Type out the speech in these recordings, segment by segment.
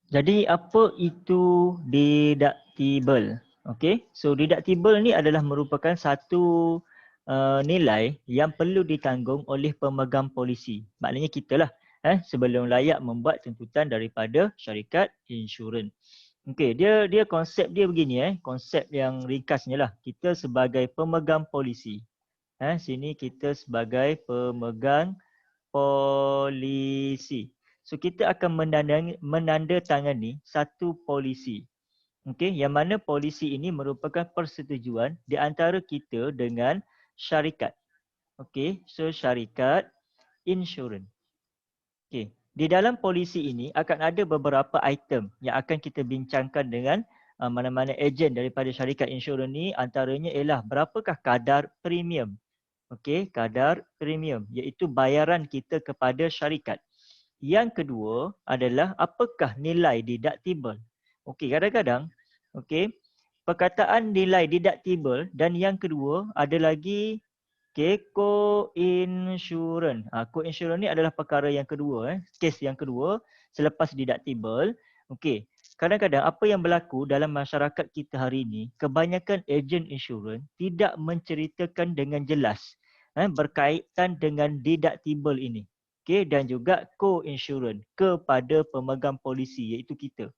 Jadi apa itu deductible? Okay, so deductible ni adalah merupakan satu nilai yang perlu ditanggung oleh pemegang polisi. Maknanya kita lah sebelum layak membuat tuntutan daripada syarikat insurans. Okay, dia konsep dia begini konsep yang ringkasnya lah. Kita sebagai pemegang polisi. Sini kita sebagai pemegang polisi. So kita akan menandatangani satu polisi. Okey, yang mana polisi ini merupakan persetujuan di antara kita dengan syarikat. Okey, so syarikat insurans. Okey, di dalam polisi ini akan ada beberapa item yang akan kita bincangkan dengan mana-mana ejen daripada syarikat insurans ni, antaranya ialah berapakah kadar premium. Okey, kadar premium iaitu bayaran kita kepada syarikat. Yang kedua adalah apakah nilai deductible. Okey, kadang-kadang perkataan nilai deductible dan yang kedua ada lagi co-insurance. Co-insurance ni adalah perkara yang kedua kes yang kedua selepas deductible. Okey, kadang-kadang apa yang berlaku dalam masyarakat kita hari ini, kebanyakan ejen insurans tidak menceritakan dengan jelas berkaitan dengan deductible ini. Okey, dan juga co-insurance kepada pemegang polisi iaitu kita.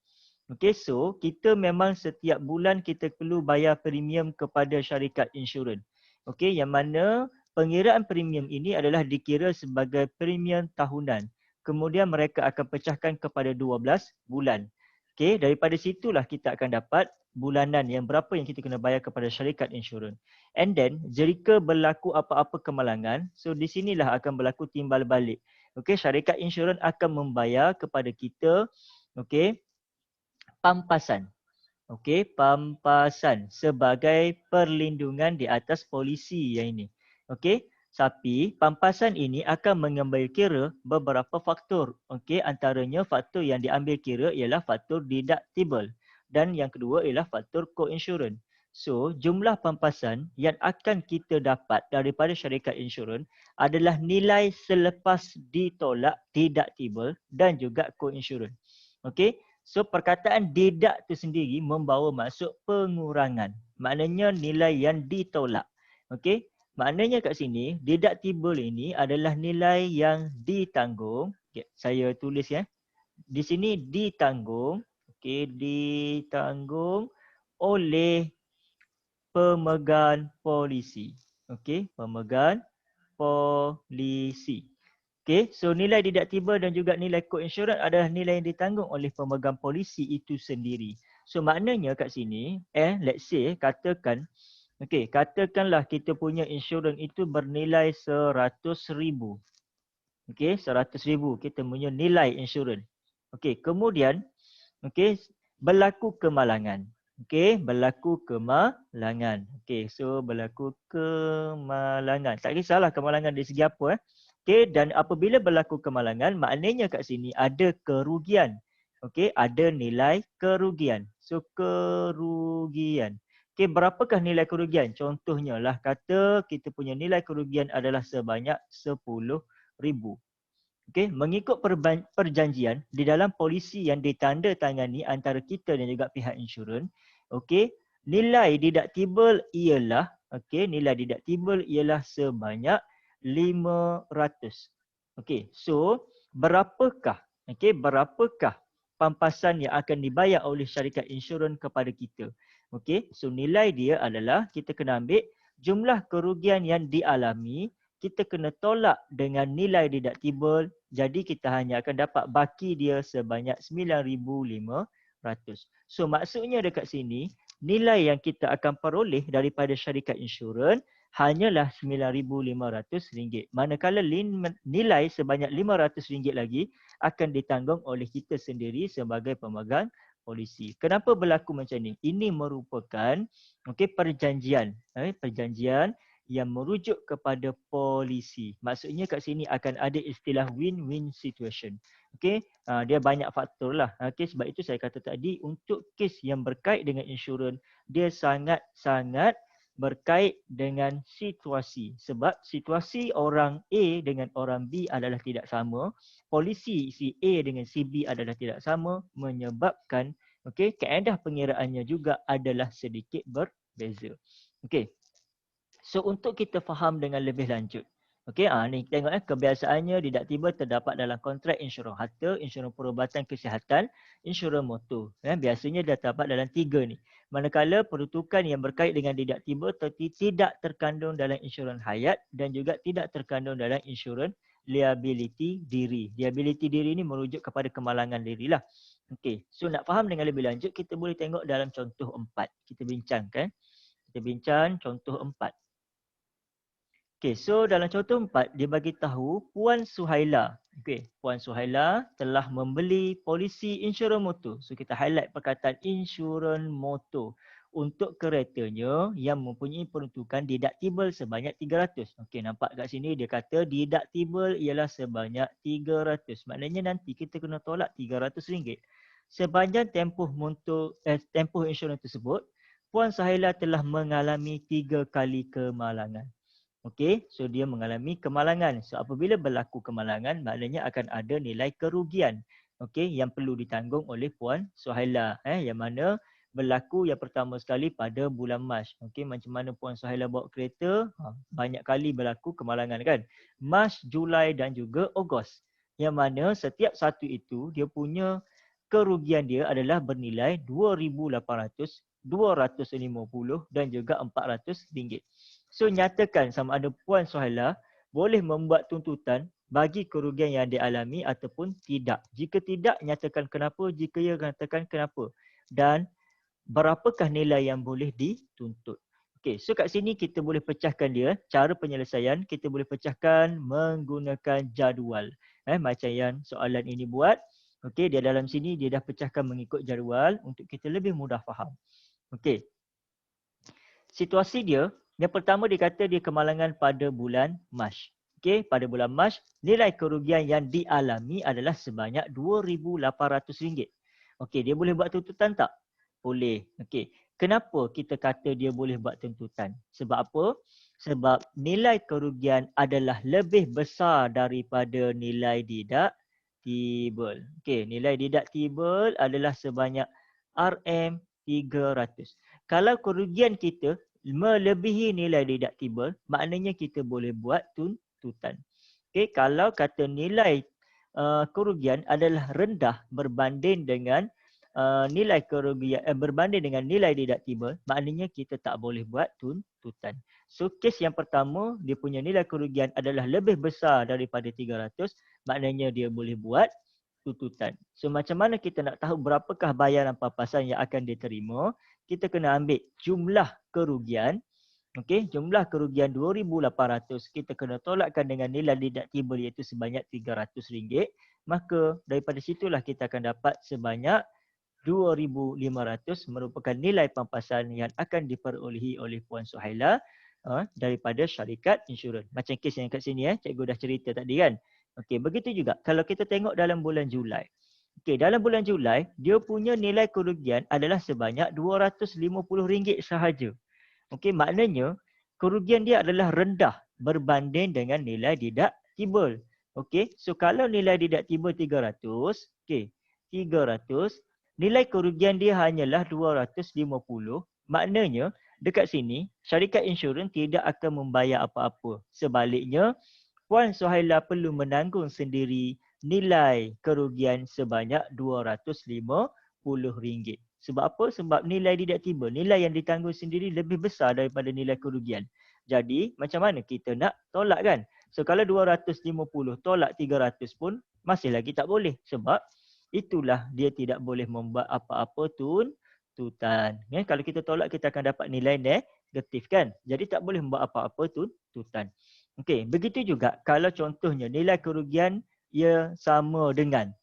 Okey, so kita memang setiap bulan kita perlu bayar premium kepada syarikat insurans. Okey, yang mana pengiraan premium ini adalah dikira sebagai premium tahunan. Kemudian mereka akan pecahkan kepada 12 bulan. Okey, daripada situlah kita akan dapat bulanan yang berapa yang kita kena bayar kepada syarikat insurans. And then, jika berlaku apa-apa kemalangan, so di sinilah akan berlaku timbal balik. Okey, syarikat insurans akan membayar kepada kita pampasan. Okey, pampasan sebagai perlindungan di atas polisi yang ini. Okey, tapi pampasan ini akan mengambil kira beberapa faktor. Okey, antaranya faktor yang diambil kira ialah faktor deductible dan yang kedua ialah faktor co-insurance. So, jumlah pampasan yang akan kita dapat daripada syarikat insurans adalah nilai selepas ditolak deductible dan juga co-insurance. Okey, so perkataan deduct tu sendiri membawa maksud pengurangan. Maknanya nilai yang ditolak. Okey, maknanya kat sini deductible ini adalah nilai yang ditanggung. Okay, saya tulis Di sini ditanggung, ditanggung oleh pemegang polisi. Okey, pemegang polisi. Okay, so nilai deductible dan juga nilai co-insurance adalah nilai yang ditanggung oleh pemegang polisi itu sendiri. So maknanya kat sini, let's say katakanlah kita punya insurans itu bernilai 100,000. Okay, 100,000 kita punya nilai insurans. Okay, kemudian berlaku kemalangan. Berlaku kemalangan. So berlaku kemalangan. Tak kisahlah kemalangan dari segi apa dan apabila berlaku kemalangan, maknanya kat sini ada kerugian. Ada nilai kerugian. So kerugian. Berapakah nilai kerugian? Contohnya lah kata kita punya nilai kerugian adalah sebanyak 10,000. Mengikut perjanjian di dalam polisi yang ditandatangani antara kita dan juga pihak insurans, nilai deductible ialah sebanyak 500. So berapakah pampasan yang akan dibayar oleh syarikat insurans kepada kita? So nilai dia adalah kita kena ambil jumlah kerugian yang dialami, kita kena tolak dengan nilai deductible, jadi kita hanya akan dapat baki dia sebanyak 9,500. So maksudnya dekat sini, nilai yang kita akan peroleh daripada syarikat insurans hanyalah RM9,500. Manakala nilai sebanyak RM500 lagi akan ditanggung oleh kita sendiri sebagai pemegang polisi. Kenapa berlaku macam ni? Ini merupakan perjanjian yang merujuk kepada polisi. Maksudnya kat sini akan ada istilah win-win situation. Dia banyak faktor lah. Sebab itu saya kata tadi untuk kes yang berkait dengan insurans, dia sangat-sangat berkait dengan situasi. Sebab situasi orang A dengan orang B adalah tidak sama. Polisi si A dengan si B adalah tidak sama, menyebabkan kaedah pengiraannya juga adalah sedikit berbeza. Okey. So untuk kita faham dengan lebih lanjut. Ni tengok kebiasaannya tidak tiba terdapat dalam kontrak insurans harta, insurans perubatan kesihatan, insurans motor. Biasanya dah terdapat dalam 3 ni. Manakala peruntukan yang berkait dengan tidak tiba tidak terkandung dalam insurans hayat dan juga tidak terkandung dalam insurans liability diri. Liability diri ni merujuk kepada kemalangan dirilah. So nak faham dengan lebih lanjut kita boleh tengok dalam contoh 4. Kita bincangkan. Kita bincang contoh 4. So dalam contoh 4, dia bagi tahu Puan Suhaila. Puan Suhaila telah membeli polisi insurans motor. So kita highlight perkataan insurans motor untuk keretanya yang mempunyai peruntukan deductible sebanyak 300. Nampak kat sini dia kata deductible ialah sebanyak 300. Maknanya nanti kita kena tolak RM300. Sepanjang tempoh tempoh insurans tersebut, Puan Suhaila telah mengalami 3 kali kemalangan. So dia mengalami kemalangan. So apabila berlaku kemalangan, maknanya akan ada nilai kerugian yang perlu ditanggung oleh Puan Suhaila. Yang mana berlaku yang pertama sekali pada bulan Mac. Macam mana Puan Suhaila bawa kereta, banyak kali berlaku kemalangan kan. Mac, Julai dan juga Ogos. Yang mana setiap satu itu dia punya kerugian dia adalah bernilai RM2,800, RM250 dan juga RM400. So nyatakan sama ada Puan Suhaila boleh membuat tuntutan bagi kerugian yang dialami ataupun tidak. Jika tidak, nyatakan kenapa. Jika ya, nyatakan kenapa. Dan berapakah nilai yang boleh dituntut. So kat sini kita boleh pecahkan dia. Cara penyelesaian kita boleh pecahkan menggunakan jadual. Macam yang soalan ini buat. Dia dalam sini dia dah pecahkan mengikut jadual untuk kita lebih mudah faham. Situasi dia, yang pertama dia kata dia kemalangan pada bulan Mac. Pada bulan Mac, nilai kerugian yang dialami adalah sebanyak RM2,800. Dia boleh buat tuntutan tak? Boleh. Kenapa kita kata dia boleh buat tuntutan? Sebab apa? Sebab nilai kerugian adalah lebih besar daripada nilai deductible. Nilai deductible adalah sebanyak RM300. Kalau kerugian kita melebihi nilai deductible, maknanya kita boleh buat tuntutan. Kalau kata nilai kerugian adalah rendah berbanding dengan nilai kerugian berbanding dengan nilai deductible, maknanya kita tak boleh buat tuntutan. So kes yang pertama, dia punya nilai kerugian adalah lebih besar daripada 300, maknanya dia boleh buat tuntutan. So macam mana kita nak tahu berapakah bayaran papasan yang akan diterima? Kita kena ambil jumlah kerugian. Jumlah kerugian RM2,800 kita kena tolakkan dengan nilai deductible iaitu sebanyak RM300. Maka daripada situlah kita akan dapat sebanyak RM2,500 merupakan nilai pampasan yang akan diperolehi oleh Puan Suhaila daripada syarikat insurans. Macam kes yang kat sini cikgu dah cerita tadi kan. Begitu juga kalau kita tengok dalam bulan Julai. Dalam bulan Julai, dia punya nilai kerugian adalah sebanyak RM250 sahaja. Maknanya kerugian dia adalah rendah berbanding dengan nilai deductible. So kalau nilai deductible 300, 300, nilai kerugian dia hanyalah 250. Maknanya dekat sini syarikat insurans tidak akan membayar apa-apa. Sebaliknya, Puan Suhaila perlu menanggung sendiri nilai kerugian sebanyak RM250. Sebab apa? Sebab nilai deductible, nilai yang ditanggung sendiri lebih besar daripada nilai kerugian. Jadi macam mana kita nak tolak kan? So kalau 250 tolak 300 pun masih lagi tak boleh. Sebab itulah dia tidak boleh membuat apa-apa tuntutan. Kalau kita tolak kita akan dapat nilai negatif kan? Jadi tak boleh membuat apa-apa tuntutan. Begitu juga kalau contohnya nilai kerugian ia sama dengan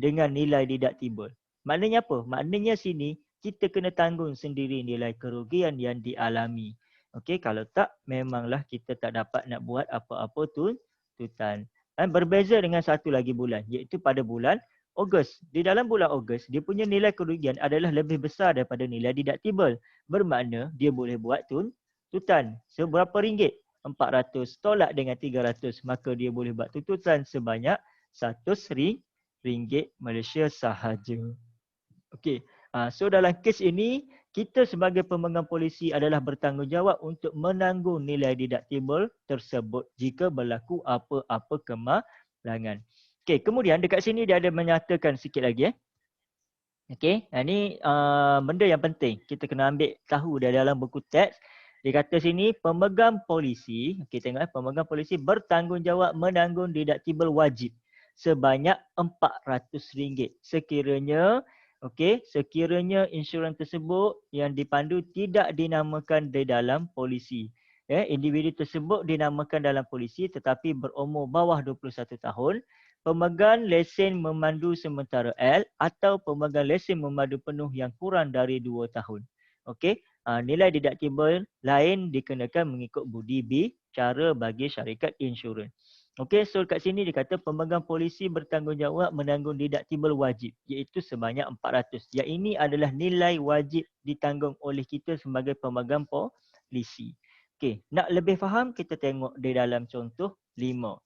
dengan nilai deductible. Maknanya apa? Maknanya sini kita kena tanggung sendiri nilai kerugian yang dialami. Kalau tak memanglah kita tak dapat nak buat apa-apa tuntutan. Dan berbeza dengan satu lagi bulan iaitu pada bulan Ogos. Di dalam bulan Ogos dia punya nilai kerugian adalah lebih besar daripada nilai deductible. Bermakna dia boleh buat tuntutan seberapa ringgit? 400, tolak dengan 300, maka dia boleh buat tuntutan sebanyak 100 ringgit Malaysia sahaja. Okey. So dalam kes ini, kita sebagai pemegang polisi adalah bertanggungjawab untuk menanggung nilai deductible tersebut jika berlaku apa-apa kemalangan. Okey, kemudian dekat sini dia ada menyatakan sikit lagi. Okey, ini benda yang penting. Kita kena ambil tahu dari dalam buku teks. Dia kata sini, pemegang polisi, okey tengok pemegang polisi bertanggungjawab menanggung deductible wajib sebanyak RM400 sekiranya sekiranya insurans tersebut yang dipandu tidak dinamakan di dalam polisi. Individu tersebut dinamakan dalam polisi tetapi berumur bawah 21 tahun, pemegang lesen memandu sementara L atau pemegang lesen memandu penuh yang kurang dari 2 tahun. Okey, nilai deductible lain dikenakan mengikut budi bicara bagi syarikat insurans. Okey, so kat sini dia kata pemegang polisi bertanggungjawab menanggung deductible wajib iaitu sebanyak 400. Yang ini adalah nilai wajib ditanggung oleh kita sebagai pemegang polisi. Okey, nak lebih faham kita tengok di dalam contoh 5.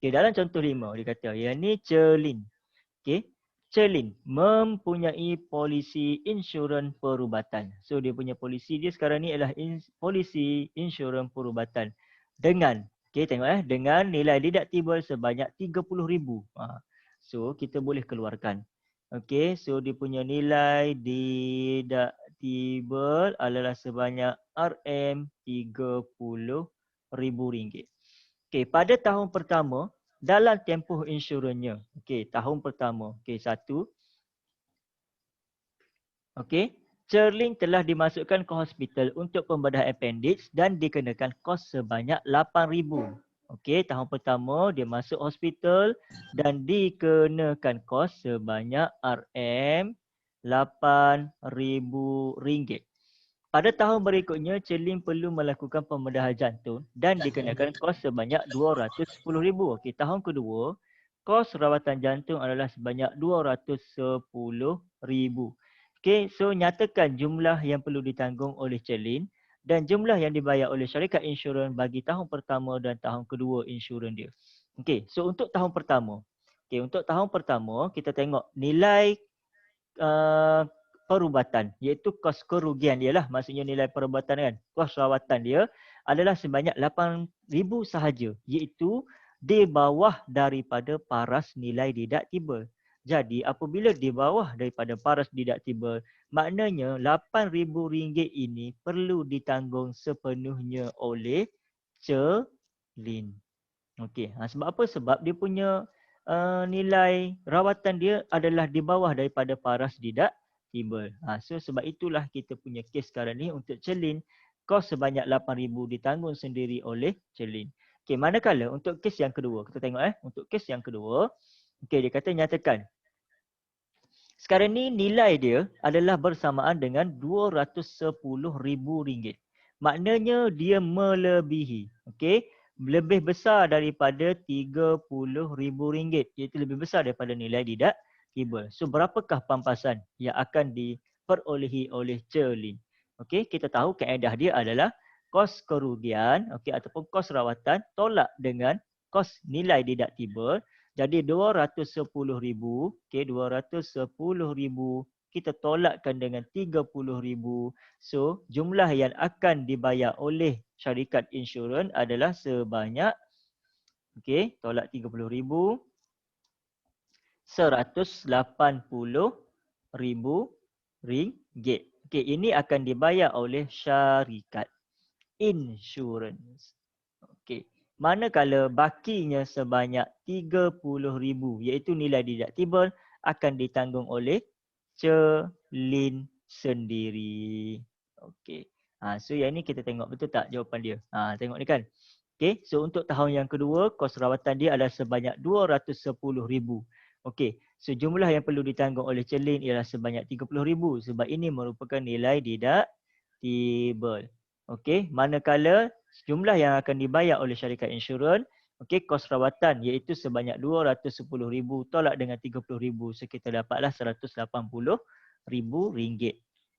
Okey, dalam contoh 5 dia kata yang ni Celin. Okey, Celin mempunyai polisi insurans perubatan. So dia punya polisi dia sekarang ni adalah polisi insurans perubatan dengan dengan nilai deductible sebanyak 30,000. So kita boleh keluarkan. Okey, so dia punya nilai deductible adalah sebanyak RM30,000. Okey, pada tahun pertama dalam tempoh insurannya. Okey, tahun pertama. Okey, 1. Okey, Celin telah dimasukkan ke hospital untuk pembedahan appendix dan dikenakan kos sebanyak 8,000. Okey, tahun pertama dia masuk hospital dan dikenakan kos sebanyak RM8,000. Pada tahun berikutnya, Celin perlu melakukan pembedahan jantung dan dikenakan kos sebanyak 210,000. Okey, tahun kedua, kos rawatan jantung adalah sebanyak 210,000. Okey, so nyatakan jumlah yang perlu ditanggung oleh Celin dan jumlah yang dibayar oleh syarikat insurans bagi tahun pertama dan tahun kedua insurans dia. Okey, so untuk tahun pertama. Okey, untuk tahun pertama kita tengok nilai perubatan iaitu kos kerugian dia lah, maksudnya nilai perubatan kan. Kos rawatan dia adalah sebanyak 8,000 sahaja iaitu di bawah daripada paras nilai deductible. Jadi apabila di bawah daripada paras deductible, maknanya RM8,000 ini perlu ditanggung sepenuhnya oleh Celin. Okey, sebab apa? Sebab dia punya nilai rawatan dia adalah di bawah daripada paras deductible. So sebab itulah kita punya kes sekarang ni untuk Celin, kos sebanyak 8,000 ditanggung sendiri oleh Celin. Okey, manakala untuk kes yang kedua, kita tengok untuk kes yang kedua. Okey, dia kata nyatakan sekarang ni nilai dia adalah bersamaan dengan RM210,000. Maknanya dia melebihi, okey, lebih besar daripada RM30,000 iaitu lebih besar daripada nilai deductible. So berapakah pampasan yang akan diperolehi oleh Celin? Okey, kita tahu kaedah dia adalah kos kerugian, okey, ataupun kos rawatan tolak dengan kos nilai deductible. Jadi 210,000, okey, 210,000 kita tolakkan dengan 30,000. So jumlah yang akan dibayar oleh syarikat insurans adalah sebanyak, okey, tolak 30,000, RM180,000. Okey, ini akan dibayar oleh syarikat insurans. Okey. Manakala bakinya sebanyak 30,000 iaitu nilai deductible akan ditanggung oleh Celin sendiri. Okey. So yang ni kita tengok betul tak jawapan dia. Tengok ni kan. Okey. So untuk tahun yang kedua, kos rawatan dia adalah sebanyak 210,000. Okey. So jumlah yang perlu ditanggung oleh Celin ialah sebanyak 30,000 sebab ini merupakan nilai deductible. Okey. Manakala jumlah yang akan dibayar oleh syarikat insurans, okey, kos rawatan iaitu sebanyak 210,000 tolak dengan 30,000, so kita dapatlah RM180,000.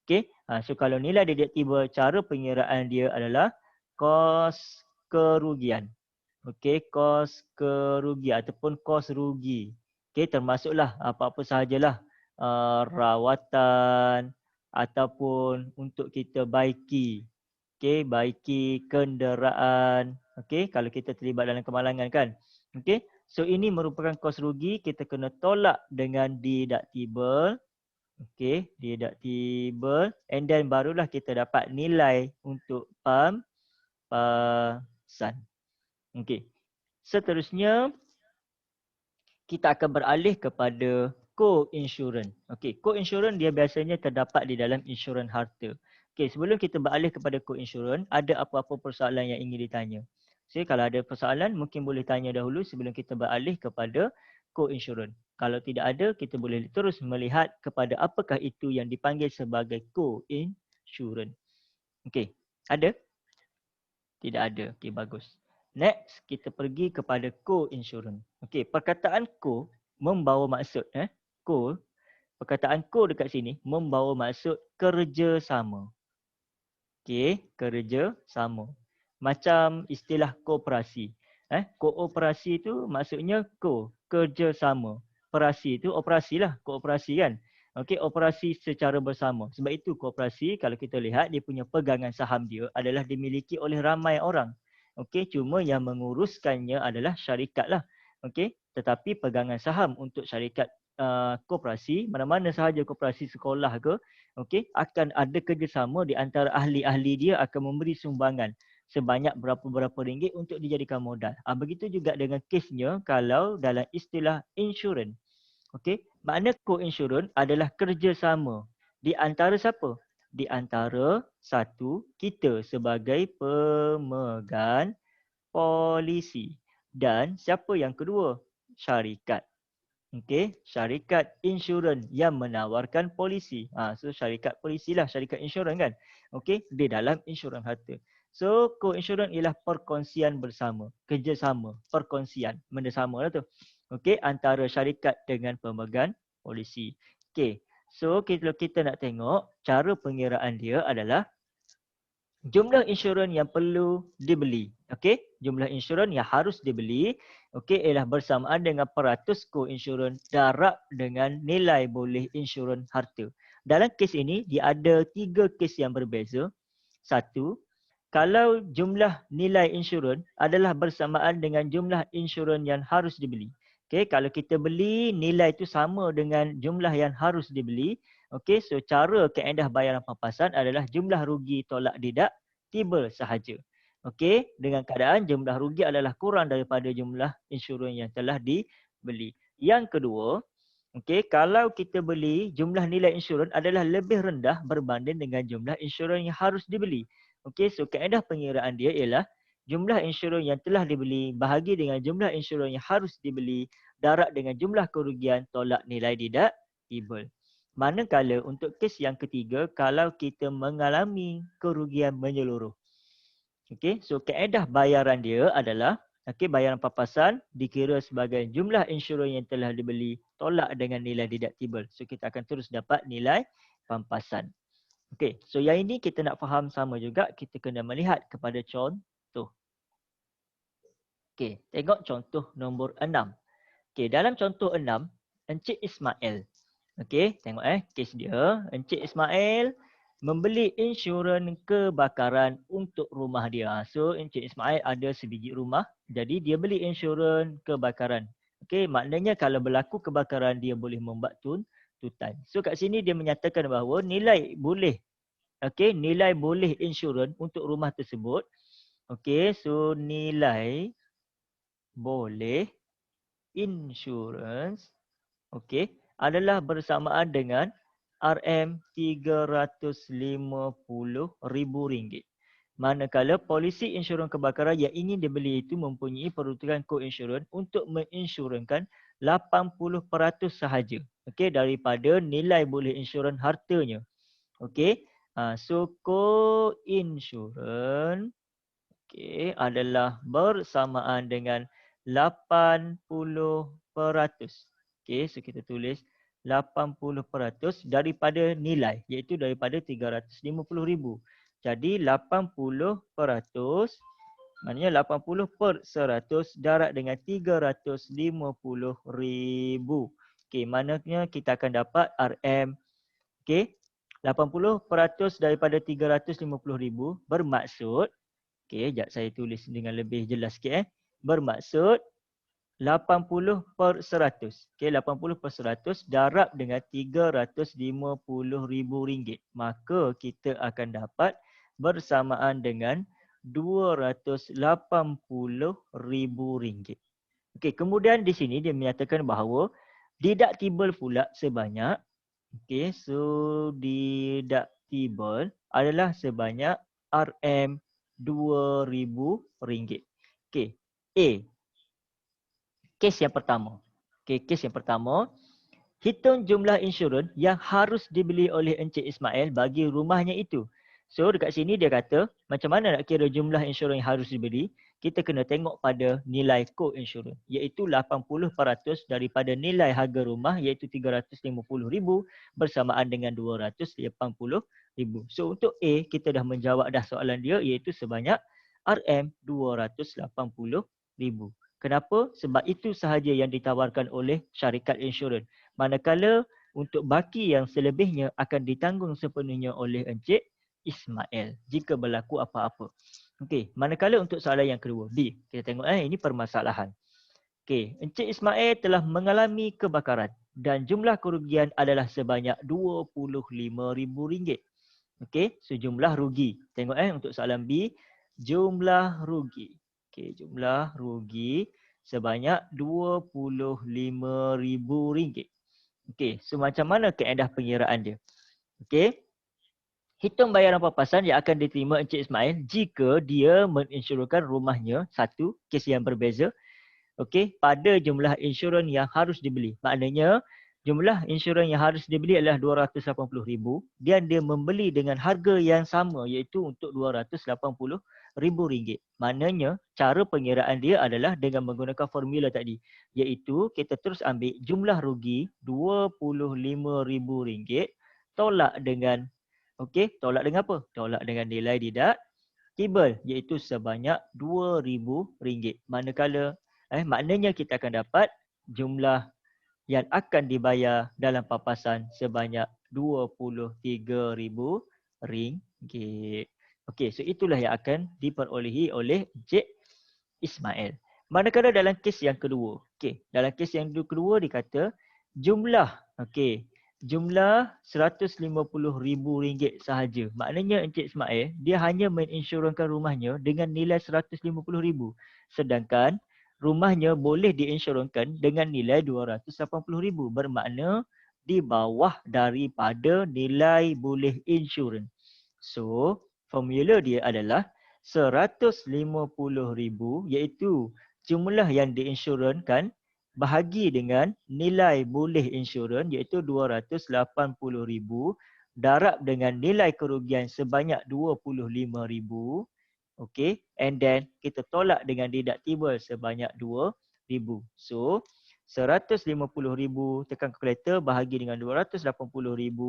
Okey, so kalau nilai deductible, cara pengiraan dia adalah kos kerugian. Okey, kos kerugian ataupun kos rugi. Okey, termasuklah apa-apa sahajalah rawatan ataupun untuk kita baiki. Okey, baiki kenderaan. Okey, kalau kita terlibat dalam kemalangan kan. Okey, so ini merupakan kos rugi, kita kena tolak dengan deductible. Okey, deductible and then barulah kita dapat nilai untuk pampasan. Okey. Seterusnya kita akan beralih kepada co-insurance. Okey, co-insurance dia biasanya terdapat di dalam insurans harta. Okey, sebelum kita beralih kepada co-insurance, ada apa-apa persoalan yang ingin ditanya? So, kalau ada persoalan mungkin boleh tanya dahulu sebelum kita beralih kepada co-insurance. Kalau tidak ada, kita boleh terus melihat kepada apakah itu yang dipanggil sebagai co-insurance. Okey, ada? Tidak ada. Okey, bagus. Next, kita pergi kepada co-insurance. Okey, perkataan co membawa maksud co, perkataan co dekat sini membawa maksud kerjasama. Okey, kerjasama. Macam istilah koperasi. Kooperasi tu maksudnya co, kerjasama. Perasi tu operasilah, kooperasi kan. Okey, operasi secara bersama. Sebab itu kooperasi kalau kita lihat dia punya pegangan saham dia adalah dimiliki oleh ramai orang. Okey, cuma yang menguruskannya adalah syarikat lah. Okey, tetapi pegangan saham untuk syarikat koperasi, mana-mana sahaja koperasi sekolah ke, okey, akan ada kerjasama di antara ahli-ahli dia akan memberi sumbangan sebanyak berapa-berapa ringgit untuk dijadikan modal. Begitu juga dengan kesnya kalau dalam istilah insurans. Okey, makna co-insurance adalah kerjasama di antara siapa? Di antara satu, kita sebagai pemegang polisi dan siapa yang kedua? Syarikat. Okey, syarikat insurans yang menawarkan polisi. So syarikat polisi lah, syarikat insurans kan. Okey, di dalam insurans harta. So co-insurans ialah perkongsian bersama, kerjasama, perkongsian, benda sama lah tu. Okey, antara syarikat dengan pemegang polisi. Okey, so kita nak tengok cara pengiraan dia adalah jumlah insurans yang perlu dibeli. Okey, jumlah insurans yang harus dibeli, okey, ialah bersamaan dengan peratus co-insurans darab dengan nilai boleh insurans harta. Dalam kes ini, dia ada 3 kes yang berbeza. Satu, kalau jumlah nilai insurans adalah bersamaan dengan jumlah insurans yang harus dibeli. Okey, kalau kita beli, nilai itu sama dengan jumlah yang harus dibeli. Okey, so cara kaedah bayaran pampasan adalah jumlah rugi tolak deductible sahaja. Okey, dengan keadaan jumlah rugi adalah kurang daripada jumlah insurans yang telah dibeli. Yang kedua, okey, kalau kita beli, jumlah nilai insurans adalah lebih rendah berbanding dengan jumlah insurans yang harus dibeli. Okey, so kaedah pengiraan dia ialah jumlah insurans yang telah dibeli bahagi dengan jumlah insurans yang harus dibeli darab dengan jumlah kerugian tolak nilai deductible. Manakala untuk kes yang ketiga, kalau kita mengalami kerugian menyeluruh. Okey, so kaedah bayaran dia adalah bayaran pampasan dikira sebagai jumlah insurans yang telah dibeli tolak dengan nilai deductible. So kita akan terus dapat nilai pampasan. Okey, so yang ini kita nak faham sama juga, kita kena melihat kepada contoh. Okey, tengok contoh nombor 6. Okey, dalam contoh 6, Encik Ismail. Okey, tengok kes dia. Encik Ismail membeli insurans kebakaran untuk rumah dia. So, Encik Ismail ada sebiji rumah. Jadi, dia beli insurans kebakaran. Okey, maknanya kalau berlaku kebakaran, dia boleh membuat tuntutan. So, kat sini dia menyatakan bahawa nilai boleh insurans untuk rumah tersebut. Okey, so nilai boleh insurans adalah bersamaan dengan RM350,000. Manakala polisi insurans kebakaran yang ingin dibeli itu mempunyai peruntukan co-insurans untuk menginsurankan 80% sahaja daripada nilai boleh insurans hartanya. So co-insurans adalah bersamaan dengan 80%. So kita tulis 80% daripada nilai, iaitu daripada 350,000. Jadi 80%, maknanya 80/100 darab dengan 350,000. Okey, maknanya kita akan dapat RM. Okey, 80% daripada 350,000 bermaksud, okey, jap saya tulis dengan lebih jelas sikit. Bermaksud 80/100. Okey, 80/100 darab dengan RM350,000. Maka kita akan dapat bersamaan dengan RM280,000. Okey, kemudian di sini dia menyatakan bahawa deductible pula sebanyak, okey, so deductible adalah sebanyak RM2,000. Okey, A. Kes yang pertama. Okey, kes yang pertama, hitung jumlah insurans yang harus dibeli oleh Encik Ismail bagi rumahnya itu. So dekat sini dia kata, macam mana nak kira jumlah insurans yang harus dibeli? Kita kena tengok pada nilai co-insurans, iaitu 80% daripada nilai harga rumah, iaitu 350,000 bersamaan dengan 280,000. So untuk A, kita dah menjawab dah soalan dia, iaitu sebanyak RM280,000. Kenapa? Sebab itu sahaja yang ditawarkan oleh syarikat insurans. Manakala untuk baki yang selebihnya akan ditanggung sepenuhnya oleh Encik Ismail jika berlaku apa-apa. Okey, manakala untuk soalan yang kedua, B. Kita tengok ini permasalahan. Okey, Encik Ismail telah mengalami kebakaran dan jumlah kerugian adalah sebanyak RM25,000. Okey, so jumlah rugi. Tengok untuk soalan B, jumlah rugi. Okey, jumlah rugi sebanyak RM25,000. Okey, so macam mana kaedah pengiraan dia? Okey, hitung bayaran papasan yang akan diterima Encik Ismail jika dia menginsurkan rumahnya, satu, kes yang berbeza. Okey, pada jumlah insurans yang harus dibeli. Maknanya, jumlah insurans yang harus dibeli adalah RM280,000 dan dia membeli dengan harga yang sama, iaitu untuk RM280,000. Maknanya, cara pengiraan dia adalah dengan menggunakan formula tadi, iaitu kita terus ambil jumlah rugi RM25,000 tolak dengan, okey, tolak dengan apa? Tolak dengan nilai deductible, iaitu sebanyak RM2,000. Manakala maknanya kita akan dapat jumlah yang akan dibayar dalam papasan sebanyak RM23,000. Okey, so itulah yang akan diperolehi oleh Encik Ismail. Manakala dalam kes yang kedua. Okey, dalam kes yang kedua dikata jumlah, okey, jumlah RM150,000 sahaja. Maknanya Encik Ismail dia hanya menginsurkan rumahnya dengan nilai RM150,000. Sedangkan rumahnya boleh diinsurkan dengan nilai RM280,000. Bermakna di bawah daripada nilai boleh insurans. So, formula dia adalah RM150,000 iaitu jumlah yang diinsurkan bahagi dengan nilai boleh insurans iaitu RM280,000 darab dengan nilai kerugian sebanyak RM25,000. Okey, and then kita tolak dengan deductible sebanyak RM2,000. So, RM150,000 tekan kalkulator bahagi dengan RM280,000.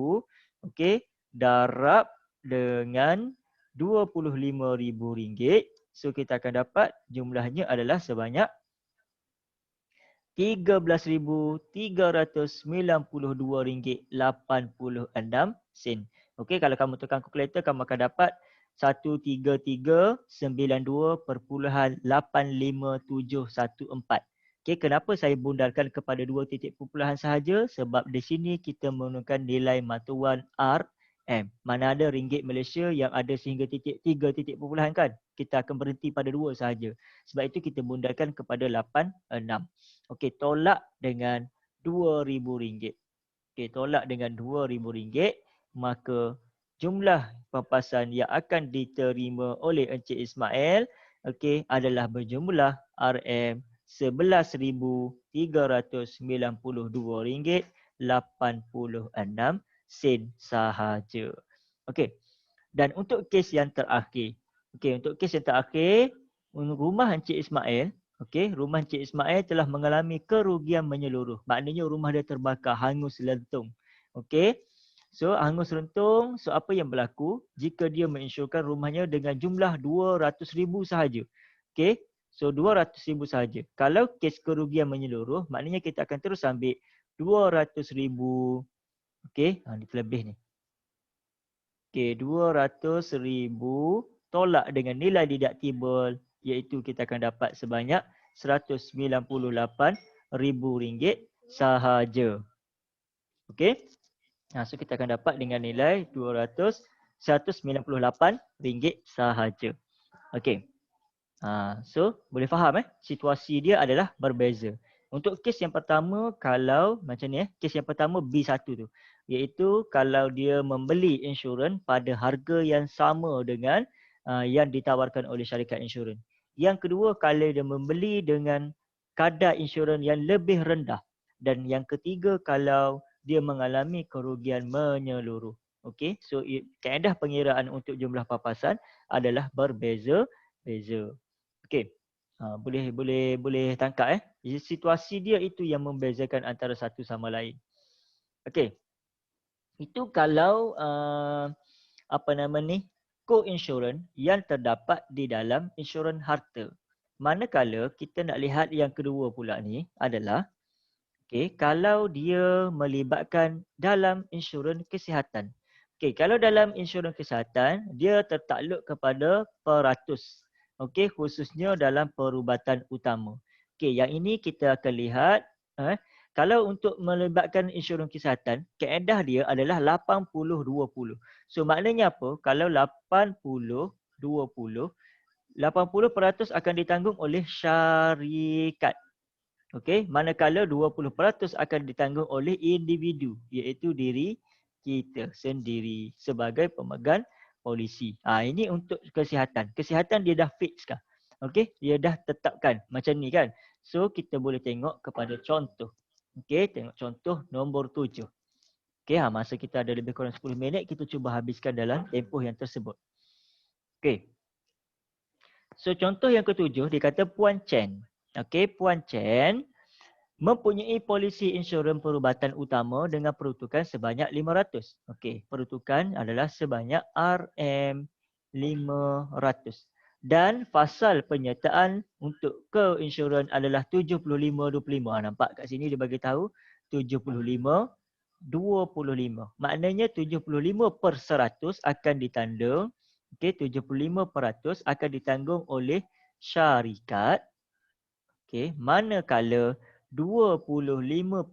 Okey, darab dengan RM25,000. So, kita akan dapat jumlahnya adalah sebanyak RM13,392.86. Okey, kalau kamu tekan kalkulator, kamu akan dapat 13392.85714. Okey, kenapa saya bundarkan kepada dua titik perpuluhan sahaja? Sebab di sini kita menggunakan nilai matuan RM. Mana ada ringgit Malaysia yang ada sehingga tiga titik perpuluhan kan? Kita akan berhenti pada dua sahaja. Sebab itu kita bundarkan kepada 86. Okey, tolak dengan RM2,000. Okey, tolak dengan RM2,000, maka jumlah papasan yang akan diterima oleh Encik Ismail, okey, adalah berjumlah RM11,392.86 sahaja. Okey. Dan untuk kes yang terakhir. Okey, untuk kes yang terakhir, rumah Encik Ismail, okey, rumah Encik Ismail telah mengalami kerugian menyeluruh. Maknanya rumah dia terbakar, hangus, lentung. Okey. So hangus rentung, so apa yang berlaku jika dia menginsurkan rumahnya dengan jumlah 200,000 sahaja. Okey, so 200,000 sahaja. Kalau kes kerugian menyeluruh, maknanya kita akan terus ambil 200,000. Okey, ni terlebih ni. Okey, 200,000 tolak dengan nilai deductible iaitu kita akan dapat sebanyak RM198,000 sahaja. Okey. So kita akan dapat dengan nilai RM198 sahaja. Okey. So boleh faham situasi dia adalah berbeza. Untuk kes yang pertama, kalau macam ni kes yang pertama B1 tu, iaitu kalau dia membeli insurans pada harga yang sama dengan yang ditawarkan oleh syarikat insurans. Yang kedua, kalau dia membeli dengan kadar insurans yang lebih rendah. Dan yang ketiga, kalau dia mengalami kerugian menyeluruh. Okey, so kaedah pengiraan untuk jumlah papasan adalah berbeza-beza. Okey. Boleh tangkap situasi dia itu yang membezakan antara satu sama lain. Okey. Itu kalau co-insurans yang terdapat di dalam insurans harta. Manakala kita nak lihat yang kedua pula ni adalah kalau dia melibatkan dalam insurans kesihatan. Kalau dalam insurans kesihatan, dia tertakluk kepada peratus. Khususnya dalam perubatan utama. Yang ini kita akan lihat kalau untuk melibatkan insurans kesihatan, kaedah dia adalah 80-20. So maknanya apa? Kalau 80-20, 80% akan ditanggung oleh syarikat. Manakala 20% akan ditanggung oleh individu, iaitu diri kita sendiri sebagai pemegang polisi. Ini untuk kesihatan. Kesihatan dia dah fix kan? Dia dah tetapkan macam ni kan? So kita boleh tengok kepada contoh. Tengok contoh nombor 7. Masa kita ada lebih kurang 10 minit, kita cuba habiskan dalam tempoh yang tersebut. So contoh yang ketujuh, dia kata Puan Chen. Puan Chen mempunyai polisi insurans perubatan utama dengan peruntukan sebanyak 500. Peruntukan adalah sebanyak RM500. Dan fasal penyertaan untuk keinsuran adalah 75-25. Nampak kat sini dia bagi tahu 75-25. Maknanya 75% akan ditanggung. 75% akan ditanggung oleh syarikat. Manakala 25%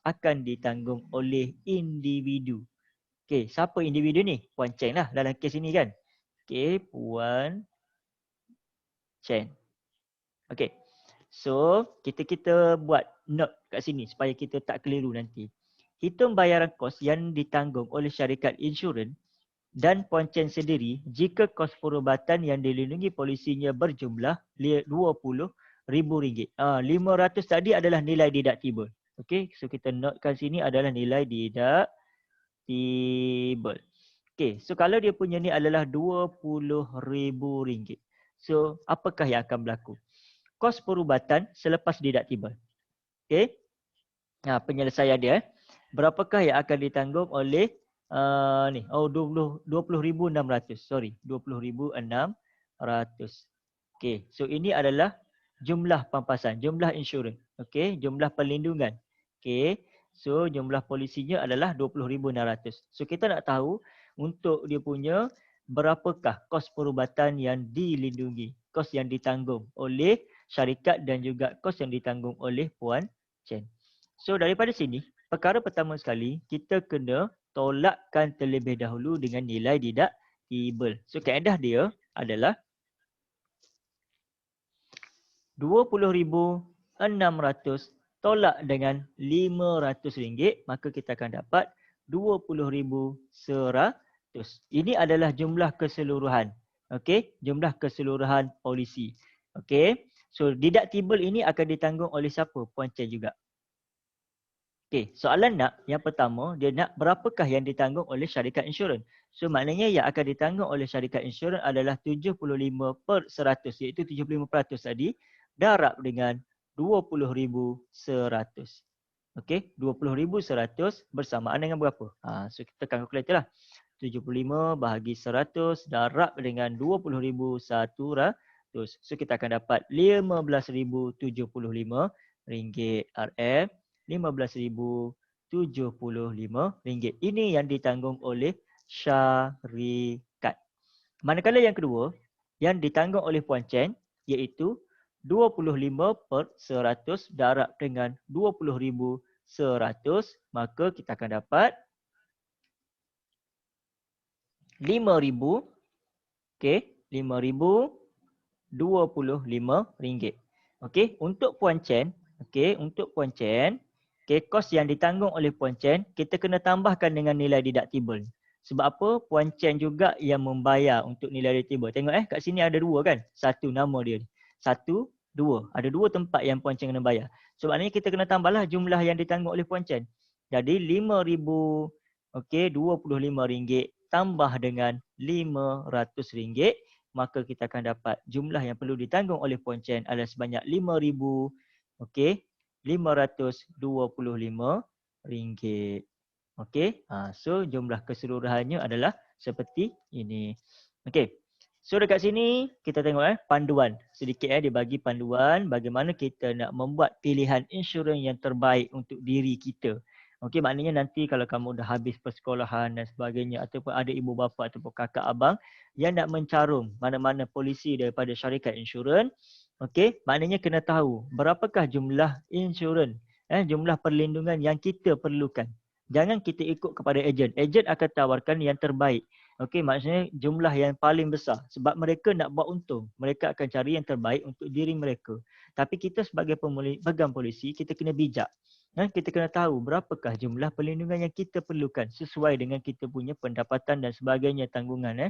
akan ditanggung oleh individu. Siapa individu ni? Puan Chen lah dalam kes ini kan. Puan Chen. So kita buat note kat sini supaya kita tak keliru nanti. Hitung bayaran kos yang ditanggung oleh syarikat insurans dan Puan Chen sendiri jika kos perubatan yang dilindungi polisinya berjumlah RM20,000. 500 tadi adalah nilai deductible. So kita notekan sini adalah nilai deductible. So kalau dia punya ni adalah RM20,000. So apakah yang akan berlaku? Kos perubatan selepas deductible. Penyelesaian dia. Berapakah yang akan ditanggung oleh 20,600. Sorry, 20,600. So ini adalah jumlah pampasan, jumlah insurans. Jumlah perlindungan. So jumlah polisinya adalah 20,600. So kita nak tahu untuk dia punya berapakah kos perubatan yang dilindungi, kos yang ditanggung oleh syarikat dan juga kos yang ditanggung oleh Puan Chen. So daripada sini, perkara pertama sekali kita kena tolakkan terlebih dahulu dengan nilai deductible. So kaedah dia adalah 20,600 tolak dengan RM500, maka kita akan dapat 20,100. Ini adalah jumlah keseluruhan. Jumlah keseluruhan polisi. So deductible ini akan ditanggung oleh siapa? Puan Chen juga. Soalan yang pertama, dia nak berapakah yang ditanggung oleh syarikat insurans. So maknanya yang akan ditanggung oleh syarikat insurans adalah 75%, iaitu 75% tadi darab dengan 20,100. Okey, 20,100 bersamaan dengan berapa? So kita tekan kalkulator lah. 75 bahagi 100 darab dengan 20,100. So kita akan dapat RM15,075 RM. RM15,075. Ini yang ditanggung oleh syarikat. Manakala yang kedua, yang ditanggung oleh Puan Chen iaitu 25% darab dengan 20,100, maka kita akan dapat RM5,000. Okey, RM5,025. Okey, untuk Puan Chen, kos yang ditanggung oleh Puan Chen, kita kena tambahkan dengan nilai deductible. Sebab apa? Puan Chen juga yang membayar untuk nilai deductible. Tengok kat sini ada dua kan? Satu nama dia. Satu, dua. Ada dua tempat yang Puan Chen kena bayar. So maknanya kita kena tambahlah jumlah yang ditanggung oleh Puan Chen. Jadi RM5,000, okey, RM25 tambah dengan RM500, maka kita akan dapat jumlah yang perlu ditanggung oleh Puan Chen adalah sebanyak RM5,000, okey, RM525. Okey, so jumlah keseluruhannya adalah seperti ini. Okey. So dekat sini kita tengok panduan. Sedikit dia bagi panduan bagaimana kita nak membuat pilihan insurans yang terbaik untuk diri kita. Okey, maknanya nanti kalau kamu dah habis persekolahan dan sebagainya ataupun ada ibu bapa ataupun kakak abang yang nak mencarum mana-mana polisi daripada syarikat insurans, okey, maknanya kena tahu berapakah jumlah insurans, jumlah perlindungan yang kita perlukan. Jangan kita ikut kepada ejen. Ejen akan tawarkan yang terbaik. Okey, maksudnya jumlah yang paling besar. Sebab mereka nak buat untung. Mereka akan cari yang terbaik untuk diri mereka. Tapi kita sebagai pegang polisi, kita kena bijak. Kita kena tahu berapakah jumlah perlindungan yang kita perlukan sesuai dengan kita punya pendapatan dan sebagainya tanggungan.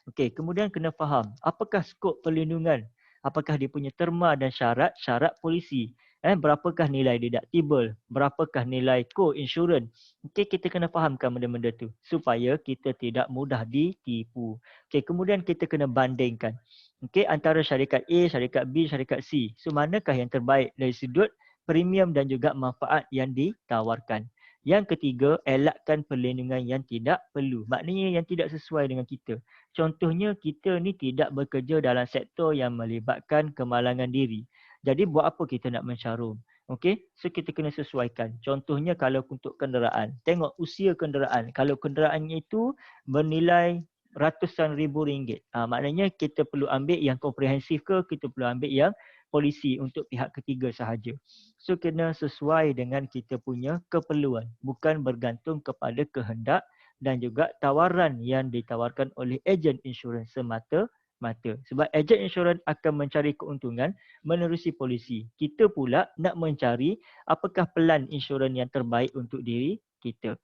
Okey, kemudian kena faham apakah skop perlindungan. Apakah dia punya terma dan syarat polisi. Berapakah nilai deductible, berapakah nilai co-insurance. Okey, kita kena fahamkan benda-benda tu supaya kita tidak mudah ditipu. Okey, kemudian kita kena bandingkan. Okey, antara syarikat A, syarikat B, syarikat C. So manakah yang terbaik dari sudut premium dan juga manfaat yang ditawarkan. Yang ketiga, elakkan perlindungan yang tidak perlu. Maknanya yang tidak sesuai dengan kita. Contohnya kita ni tidak bekerja dalam sektor yang melibatkan kemalangan diri. Jadi buat apa kita nak mencarum? Okey, so kita kena sesuaikan. Contohnya kalau untuk kenderaan, tengok usia kenderaan. Kalau kenderaannya itu bernilai ratusan ribu ringgit. Maknanya kita perlu ambil yang komprehensif ke, kita perlu ambil yang polisi untuk pihak ketiga sahaja. So kena sesuai dengan kita punya keperluan. Bukan bergantung kepada kehendak dan juga tawaran yang ditawarkan oleh ejen insurans semata-mata. Sebab ejen insurans akan mencari keuntungan menerusi polisi. Kita pula nak mencari apakah pelan insurans yang terbaik untuk diri kita.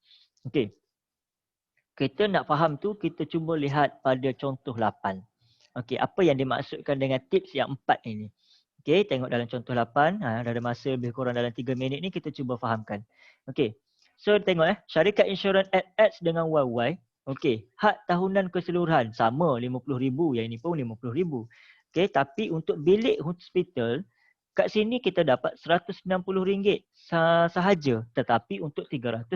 Okey. Kita nak faham tu, kita cuba lihat pada contoh 8. Okey, apa yang dimaksudkan dengan tips yang 4 ini? Okey, tengok dalam contoh 8. Dah ada masa lebih kurang dalam 3 minit ni, kita cuba fahamkan. Okey. So tengok syarikat insurans XX dengan YY. Okey, had tahunan keseluruhan sama RM50,000, yang ini pun RM50,000. Okey, tapi untuk bilik hospital kat sini kita dapat RM160 sahaja, tetapi untuk 365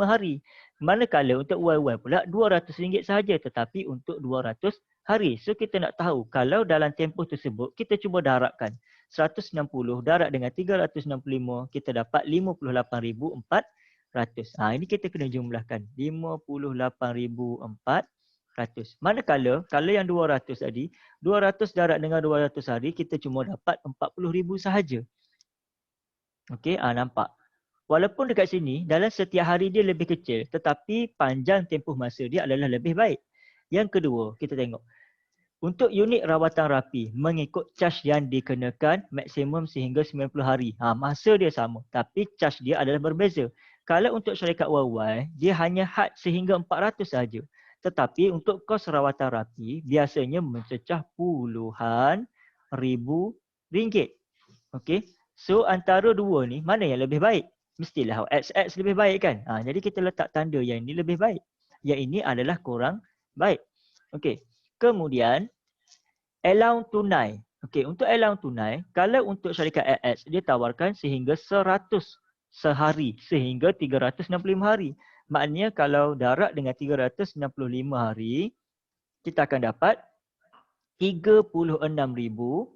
hari. Manakala untuk YY pula RM200 sahaja, tetapi untuk 200 hari. So kita nak tahu kalau dalam tempoh tersebut kita cuba darabkan 160 darab dengan 365, kita dapat 58,400. Ini kita kena jumlahkan 58,400. Manakala kalau yang 200 tadi, 200 darab dengan 200 hari kita cuma dapat 40,000 sahaja. Okey, nampak. Walaupun dekat sini dalam setiap hari dia lebih kecil, tetapi panjang tempoh masa dia adalah lebih baik. Yang kedua, kita tengok. Untuk unit rawatan rapi, mengikut cas yang dikenakan maksimum sehingga 90 hari. Masa dia sama, tapi cas dia adalah berbeza. Kalau untuk syarikat YY, dia hanya had sehingga 400 sahaja. Tetapi untuk kos rawatan rapi, biasanya mencecah puluhan ribu ringgit. Okey, so antara dua ni, mana yang lebih baik? Mestilah XX lebih baik kan? Jadi kita letak tanda yang ini lebih baik. Yang ini adalah kurang baik. Okey. Kemudian allowance tunai. Okey, untuk allowance tunai, kalau untuk syarikat XX dia tawarkan sehingga 100 sehari sehingga 365 hari. Maknanya kalau darab dengan 365 hari, kita akan dapat 36,500.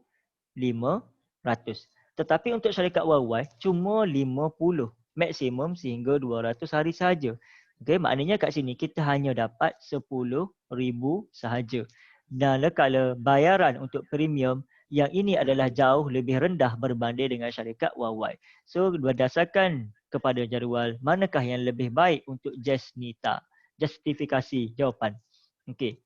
Tetapi untuk syarikat YY cuma 50 maksimum sehingga 200 hari sahaja. Okey, maknanya kat sini kita hanya dapat 10,000 sahaja. Dan kalau bayaran untuk premium yang ini adalah jauh lebih rendah berbanding dengan syarikat YY. So berdasarkan kepada jadual, manakah yang lebih baik untuk Jasnita? Justifikasi jawapan. Okey.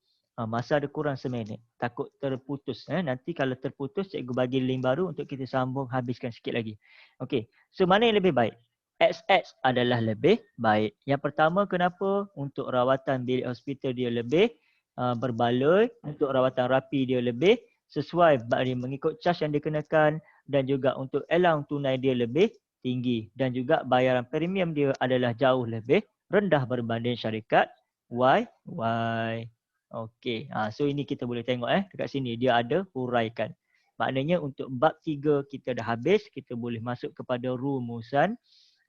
Masa ada kurang seminit. Takut terputus. Nanti kalau terputus, cikgu bagi link baru untuk kita sambung habiskan sikit lagi. Okey. So mana yang lebih baik? XX adalah lebih baik. Yang pertama kenapa? Untuk rawatan bilik hospital dia lebih berbaloi. Untuk rawatan rapi dia lebih sesuai mengikut charge yang dikenakan. Dan juga untuk allowance tunai dia lebih tinggi. Dan juga bayaran premium dia adalah jauh lebih rendah berbanding syarikat YY. Okey, so ini kita boleh tengok dekat sini dia ada huraikan. Maknanya untuk bab 3 kita dah habis, kita boleh masuk kepada rumusan.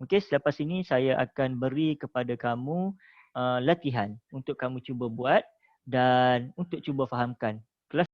Okey, selepas ini saya akan beri kepada kamu latihan untuk kamu cuba buat dan untuk cuba fahamkan. Kelas